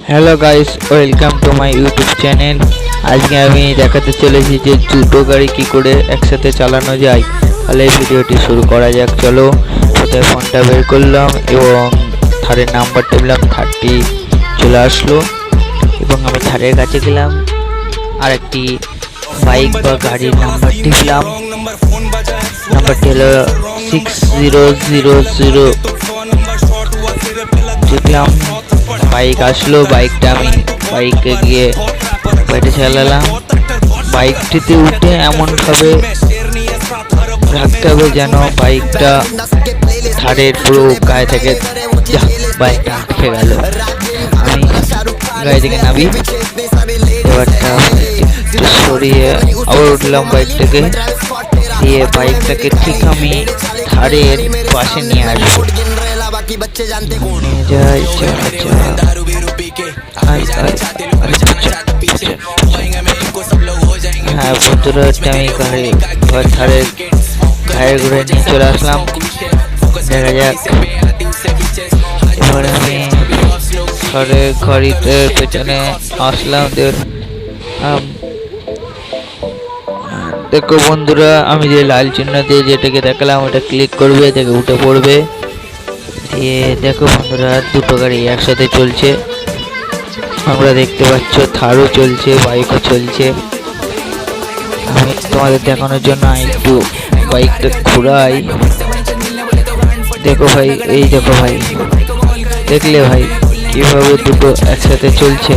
Hello guys, welcome to my YouTube channel. আজকে আমি দেখাতে চলেছি যে দুটো গাড়ি কি করে একসাথে চালানো যায়। তাহলে এই ভিডিওটি শুরু করা যাক। চলো, কোথায় ফোনটা বের করলাম এবং থারের নাম্বার টিপলাম, 30 চলে আসলো এবং আমি থারের কাছে গেলাম। আর একটি বাইক বা গাড়ির নাম্বার টিপলাম, নাম্বারটি হলো 6000 টিপলাম। বাইক আসলো, বাইকটা আমি বাইকে গিয়ে বাইরে চালালাম। বাইকটিতে উঠে এমনভাবে রাখতে হবে যেন বাইকটা থারের পুরো গায়ে থেকে বাইকটা আটকে গেল। আমি গাড়ি থেকে নামি, এবারটা একটু সরিয়ে আবার উঠলাম বাইক থেকে, দিয়ে বাইকটাকে ঠিক আমি থারের পাশে নিয়ে আসবো। হ্যাঁ বন্ধুরা, আমি থারের ঘায়ে ঘুরে নিয়ে চলে আসলাম। দেখা যাক, এবার আমি থারের গাড়িতে পেছনে আসলাম। দেখো বন্ধুরা, আমি যে লাল চিহ্ন দিয়ে যেটাকে দেখালাম ওটা ক্লিক করবে, দেখে উঠে পড়বে। দিয়ে দেখো বন্ধুরা, দুটো গাড়ি একসাথে চলছে। আমরা দেখতে পাচ্ছ থারও চলছে, বাইকও চলছে। আমি তোমাদের দেখানোর জন্য একটু বাইকটা ঘুরাই। দেখো ভাই, এই দেখো ভাই, দেখলে ভাই কিভাবে দুটো একসাথে চলছে।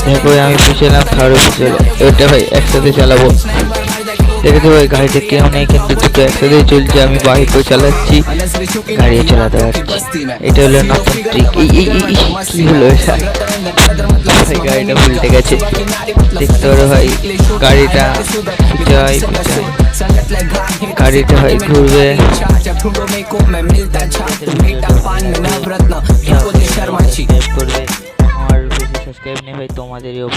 দেখো আমি পিছলাম, থারও পিছলে, ওইটা ভাই একসাথে চালাবো। দেখেছো ভাই, গাড়িতে কেউ নেই কিন্তু দুটো একসাথে চলছে। আমি বাইকও চালাচ্ছি, গাড়িও চালাতে পারছি। এটা হলো নতুন ট্রিক। কি হলো এটা? ভাই গাড়িটা উল্টে গেছে, দেখতে পারো ভাই। গাড়িটা গাড়িটা ভাই ঘুরবে।